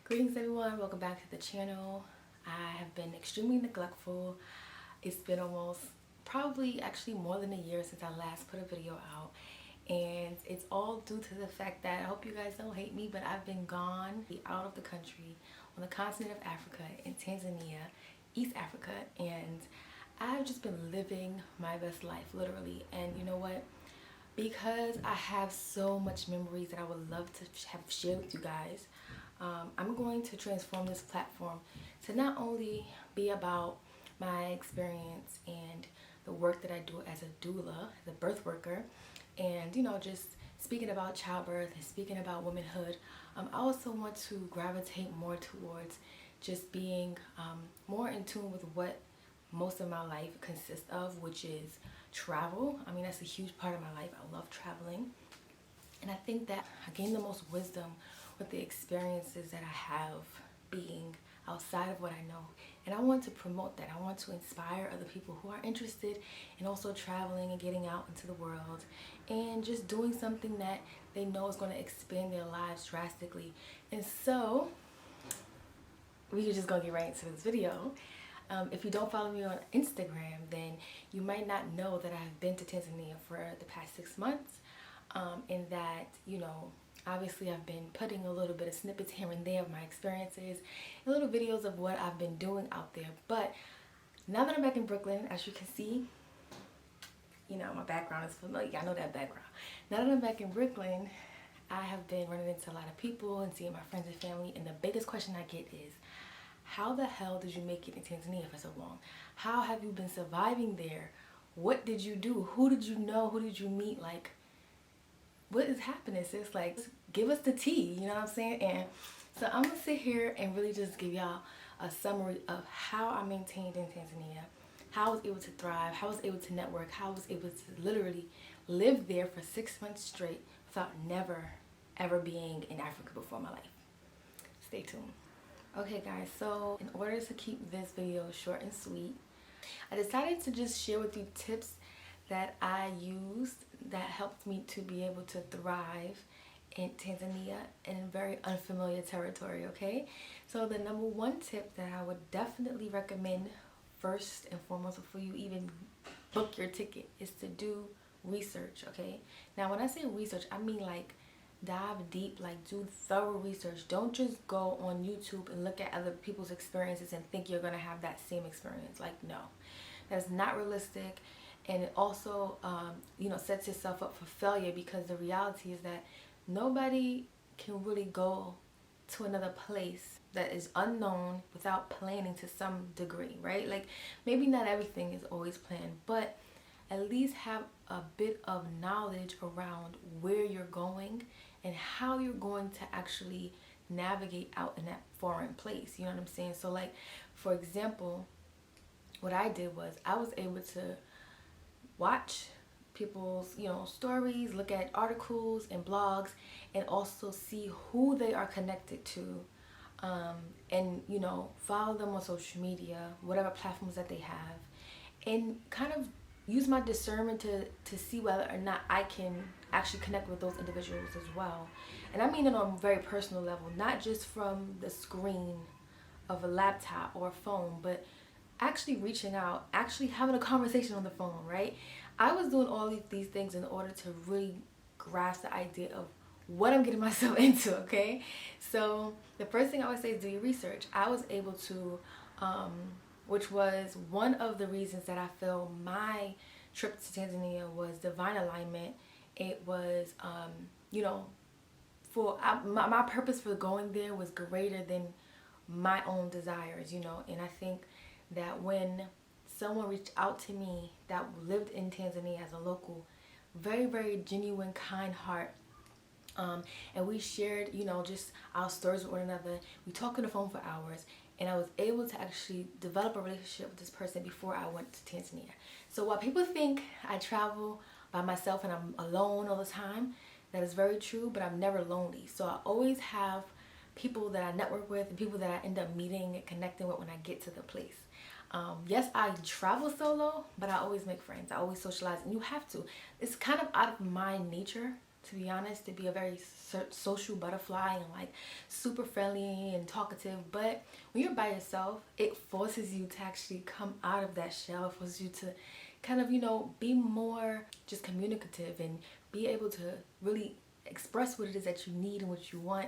Greetings everyone, welcome back to the channel. I have been extremely neglectful. It's been almost probably actually more than a year since I last put a video out, and it's all due to the fact that I hope you guys don't hate me, but I've been gone out of the country on the continent of Africa in Tanzania, East Africa, and I've just been living my best life literally. And you know what? Because I have so much memories that I would love to have shared with you guys, I'm going to transform this platform to not only be about my experience and the work that I do as a doula, as a birth worker, and just speaking about childbirth and speaking about womanhood. I also want to gravitate more towards just being more in tune with what most of my life consists of, which is travel. I mean, that's a huge part of my life. I love traveling, and I think that I gain the most wisdom with the experiences that I have being outside of what I know. And I want to promote that. I want to inspire other people who are interested in also traveling and getting out into the world and just doing something that they know is going to expand their lives drastically. And so we're just going to get right into this video. If you don't follow me on Instagram, then you might not know that I've been to Tanzania for the past 6 months, and that, obviously I've been putting a little bit of snippets here and there of my experiences and little videos of what I've been doing out there. But now that I'm back in Brooklyn, as you can see, my background is familiar. I know that background. Now that I'm back in Brooklyn, I have been running into a lot of people and seeing my friends and family, and the biggest question I get is, how the hell did you make it in Tanzania for so long? How have you been surviving there? What did you do? Who did you know? Who did you meet? Like, what is happening, sis? Like, give us the tea, you know what I'm saying? And so I'm gonna sit here and really just give y'all a summary of how I maintained in Tanzania, how I was able to thrive, how I was able to network, how I was able to literally live there for 6 months straight without never ever being in Africa before in my life. Stay tuned. Okay guys, so in order to keep this video short and sweet, I decided to just share with you tips that I used that helped me to be able to thrive in Tanzania in very unfamiliar territory, okay? So the number one tip that I would definitely recommend first and foremost before you even book your ticket is to do research, okay? Now when I say research, I mean like dive deep, like do thorough research. Don't just go on YouTube and look at other people's experiences and think you're gonna have that same experience. Like, no, that's not realistic. And it also sets yourself up for failure, because the reality is that nobody can really go to another place that is unknown without planning to some degree, right? Like, maybe not everything is always planned, but at least have a bit of knowledge around where you're going and how you're going to actually navigate out in that foreign place. You know what I'm saying? So like, for example, what I did was I was able to watch people's stories, look at articles and blogs, and also see who they are connected to, and follow them on social media, whatever platforms that they have, and kind of use my discernment to see whether or not I can actually connect with those individuals as well. And I mean it on a very personal level, not just from the screen of a laptop or a phone, but actually reaching out, actually having a conversation on the phone, right? I was doing all these things in order to really grasp the idea of what I'm getting myself into, okay? So the first thing I would say is do your research. I was able to, which was one of the reasons that I feel my trip to Tanzania was divine alignment. It was, my purpose for going there was greater than my own desires, and I think that when someone reached out to me that lived in Tanzania as a local, very, very genuine, kind heart, and we shared, just our stories with one another. We talked on the phone for hours, and I was able to actually develop a relationship with this person before I went to Tanzania. So while people think I travel by myself and I'm alone all the time, that is very true, but I'm never lonely. So I always have people that I network with and people that I end up meeting and connecting with when I get to the place. Yes, I travel solo, but I always make friends. I always socialize, and you have to. It's kind of out of my nature to be honest, to be a very social butterfly and like super friendly and talkative. But when you're by yourself, it forces you to actually come out of that shell. It forces you to kind of, be more just communicative and be able to really express what it is that you need and what you want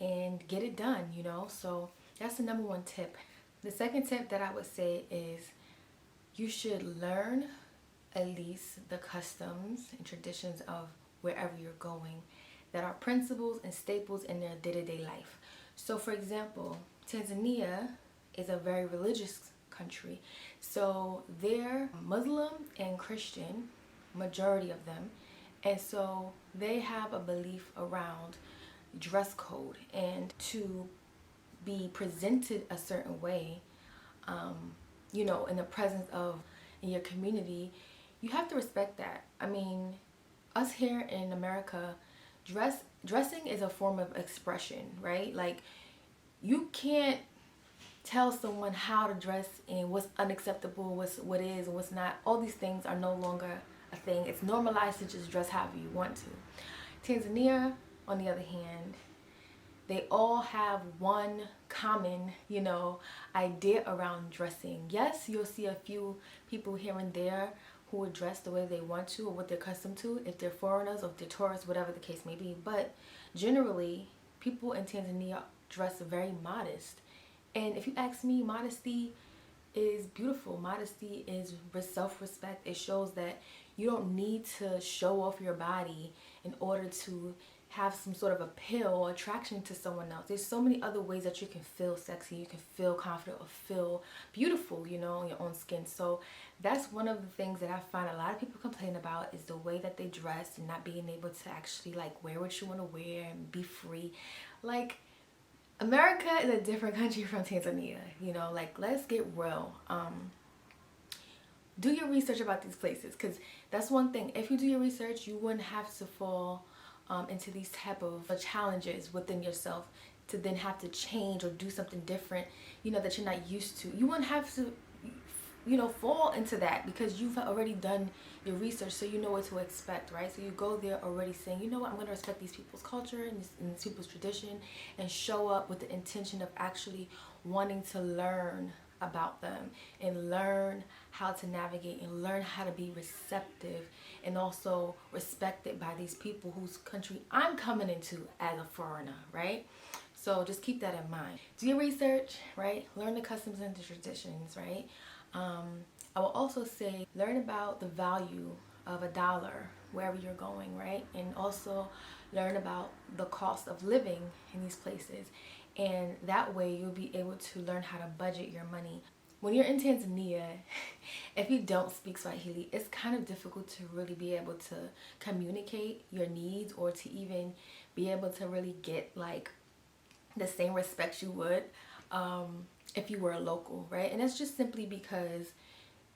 and get it done. So that's the number one tip. The second tip that I would say is you should learn at least the customs and traditions of wherever you're going that are principles and staples in their day-to-day life. So for example, Tanzania is a very religious country. So they're Muslim and Christian, majority of them. And so they have a belief around dress code and to be presented a certain way, in the presence of in your community, you have to respect that. I mean, us here in America, dressing is a form of expression, right? Like, you can't tell someone how to dress and what's unacceptable, what is and what's not. All these things are no longer a thing. It's normalized to just dress however you want to. Tanzania, on the other hand, they all have one common, idea around dressing. Yes, you'll see a few people here and there who would dress the way they want to or what they're accustomed to, if they're foreigners or if they're tourists, whatever the case may be. But generally, people in Tanzania dress very modest. And if you ask me, modesty is beautiful. Modesty is self-respect. It shows that you don't need to show off your body in order to have some sort of appeal or attraction to someone else. There's so many other ways that you can feel sexy, you can feel confident or feel beautiful, in your own skin. So that's one of the things that I find a lot of people complain about, is the way that they dress and not being able to actually like wear what you want to wear and be free. Like, America is a different country from Tanzania, like, let's get real. Do your research about these places, because that's one thing. If you do your research, you wouldn't have to fall into these type of challenges within yourself to then have to change or do something different, that you're not used to. You wouldn't have to, fall into that because you've already done your research, so you know what to expect, right? So you go there already saying, I'm going to respect these people's culture and these people's tradition, and show up with the intention of actually wanting to learn about them and learn how to navigate and learn how to be receptive and also respected by these people whose country I'm coming into as a foreigner, right? So just keep that in mind. Do your research, right? Learn the customs and the traditions, right? I will also say learn about the value of $1 wherever you're going, right? And also learn about the cost of living in these places. And that way you'll be able to learn how to budget your money. When you're in Tanzania, if you don't speak Swahili, it's kind of difficult to really be able to communicate your needs or to even be able to really get like the same respect you would if you were a local, right? And that's just simply because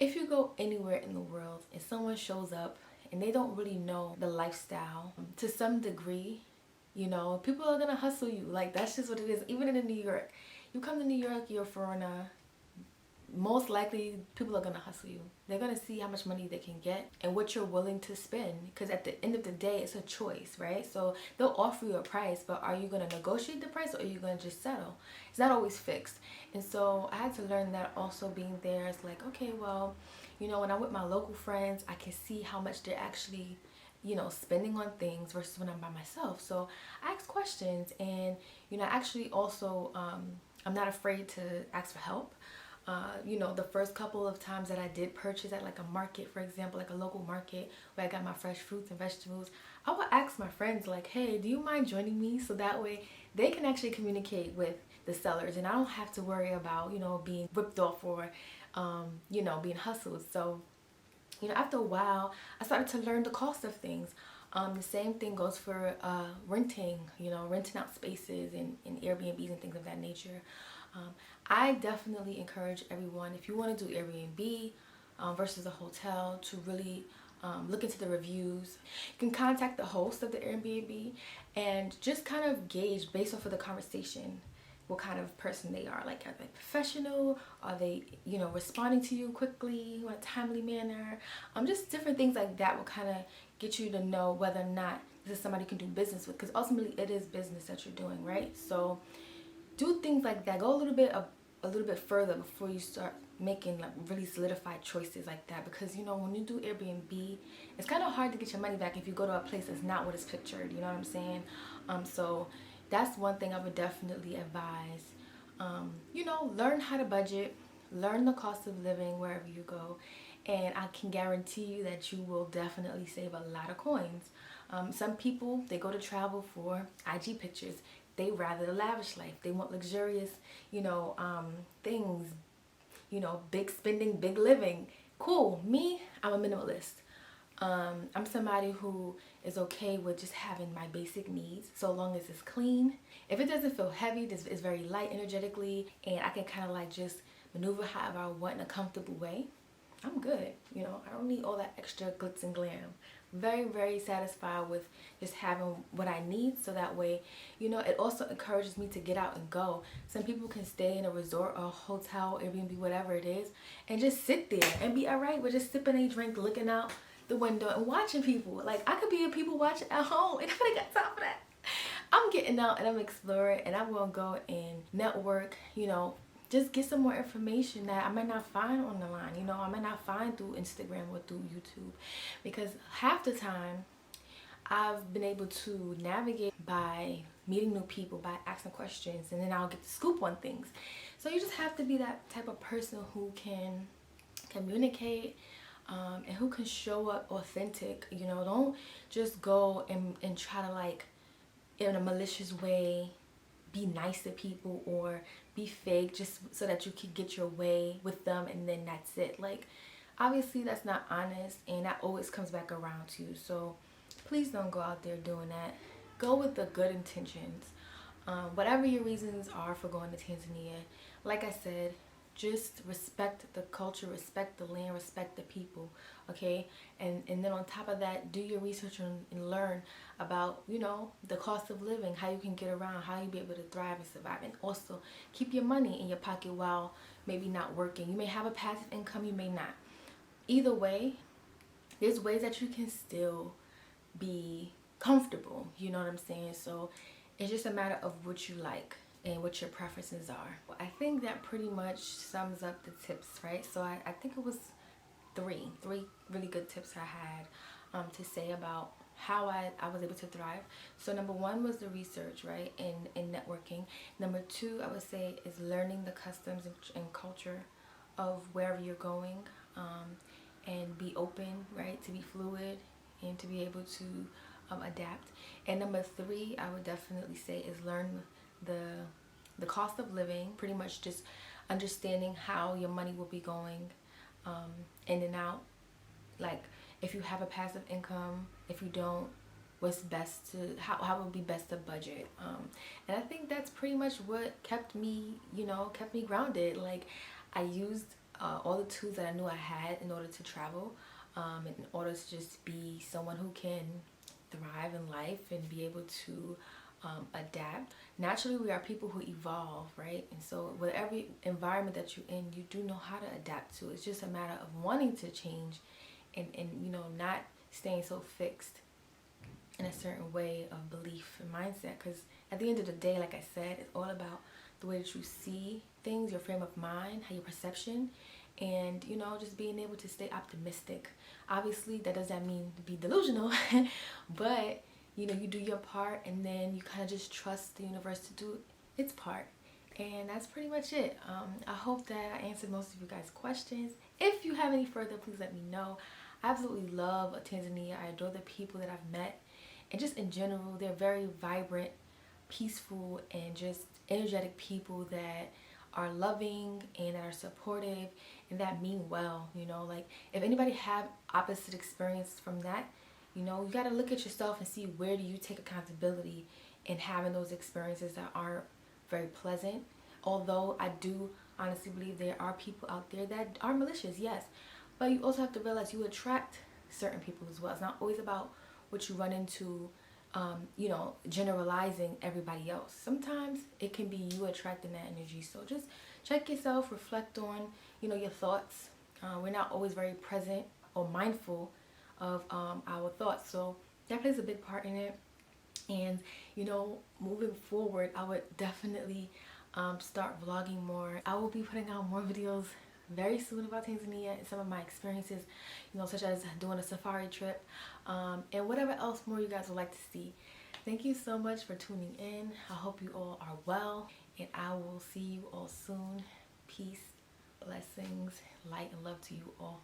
if you go anywhere in the world and someone shows up and they don't really know the lifestyle to some degree, people are gonna hustle you. Like, that's just what it is. Even in New York, you come to New York, you're a foreigner, most likely people are gonna hustle you. They're gonna see how much money they can get and what you're willing to spend, because at the end of the day, it's a choice, right? So they'll offer you a price, but are you gonna negotiate the price or are you gonna just settle? It's not always fixed. And so I had to learn that also being there. It's like, okay, well, when I'm with my local friends, I can see how much they're actually spending on things versus when I'm by myself. So I ask questions, and actually also I'm not afraid to ask for help. The first couple of times that I did purchase at like a market, for example, like a local market where I got my fresh fruits and vegetables, I would ask my friends like, hey, do you mind joining me? So that way they can actually communicate with the sellers and I don't have to worry about, being ripped off or, being hustled. So, after a while, I started to learn the cost of things. The same thing goes for renting out spaces and Airbnbs and things of that nature. I definitely encourage everyone, if you want to do Airbnb versus a hotel, to really look into the reviews. You can contact the host of the Airbnb and just kind of gauge based off of the conversation what kind of person they are. Like, are they professional? Are they, responding to you quickly in a timely manner? Just different things like that will kind of get you to know whether or not this is somebody you can do business with, because ultimately it is business that you're doing, right? So do things like that. Go a little bit further before you start making like really solidified choices like that, because you know, when you do Airbnb, it's kind of hard to get your money back if you go to a place that's not what it's pictured, you know what I'm saying? So that's one thing I would definitely advise. You know, learn how to budget, learn the cost of living wherever you go, and I can guarantee you that you will definitely save a lot of coins. Some people, they go to travel for IG pictures. They rather the lavish life. They want luxurious, you know, things, you know, big spending, big living. Cool. Me, I'm a minimalist. I'm somebody who is okay with just having my basic needs, so long as it's clean. If it doesn't feel heavy, it's very light energetically, and I can kind of like just maneuver however I want in a comfortable way, I'm good. You know, I don't need all that extra glitz and glam. Very, very satisfied with just having what I need, so that way, you know, it also encourages me to get out and go. Some people can stay in a resort or a hotel, Airbnb, whatever it is, and just sit there and be all right with just sipping a drink, looking out the window and watching people. Like, I could be a people watching at home and nobody got time for that. I'm getting out and I'm exploring, and I'm gonna go and network, you know, just get some more information that I might not find on the line, you know, I might not find through Instagram or through YouTube, because half the time I've been able to navigate by meeting new people, by asking questions, and then I'll get the scoop on things. So you just have to be that type of person who can communicate, and who can show up authentic. You know, don't just go and try to, like, in a malicious way, be nice to people or be fake just so that you can get your way with them, and then that's it. Like, obviously that's not honest, and that always comes back around to you. So please don't go out there doing that. Go with the good intentions. Whatever your reasons are for going to Tanzania, like I said, just respect the culture, respect the land, respect the people, okay? And then on top of that, do your research and learn about, you know, the cost of living, how you can get around, how you be able to thrive and survive. And also keep your money in your pocket while maybe not working. You may have a passive income, you may not. Either way, there's ways that you can still be comfortable, you know what I'm saying? So it's just a matter of what you like and what your preferences are. Well, I think that pretty much sums up the tips, right? So I think it was three really good tips I had to say about how I was able to thrive. So number one was the research, right, and networking. Number two, I would say, is learning the customs and culture of wherever you're going, and be open, right, to be fluid and to be able to adapt. And number three, I would definitely say, is learn the cost of living, pretty much just understanding how your money will be going in and out. Like, if you have a passive income, if you don't, what's best to, how it would be best to budget. And I think that's pretty much what kept me, you know, kept me grounded. Like, I used all the tools that I knew I had in order to travel, in order to just be someone who can thrive in life and be able to adapt. Naturally, we are people who evolve, right? And so with every environment that you're in, you do know how to adapt to. It's just a matter of wanting to change and you know, not staying so fixed in a certain way of belief and mindset. Because at the end of the day, like I said, it's all about the way that you see things, your frame of mind, how your perception, and, you know, just being able to stay optimistic. Obviously, that doesn't mean to be delusional, but, you know, you do your part, and then you kind of just trust the universe to do its part. And that's pretty much it. I hope that I answered most of you guys' questions. If you have any further, please let me know. I absolutely love Tanzania. I adore the people that I've met. And just in general, they're very vibrant, peaceful, and just energetic people that are loving and that are supportive and that mean well. You know, like, if anybody have opposite experience from that, you know, you got to look at yourself and see, where do you take accountability in having those experiences that aren't very pleasant. Although I do honestly believe there are people out there that are malicious, yes, but you also have to realize you attract certain people as well. It's not always about what you run into, you know, generalizing everybody else. Sometimes it can be you attracting that energy. So just check yourself, reflect on, you know, your thoughts. We're not always very present or mindful of our thoughts. So that plays a big part in it. And you know, moving forward, I would definitely start vlogging more. I will be putting out more videos very soon about Tanzania and some of my experiences, you know, such as doing a safari trip, and whatever else more you guys would like to see. Thank you so much for tuning in. I hope you all are well, and I will see you all soon. Peace, blessings, light, and love to you all.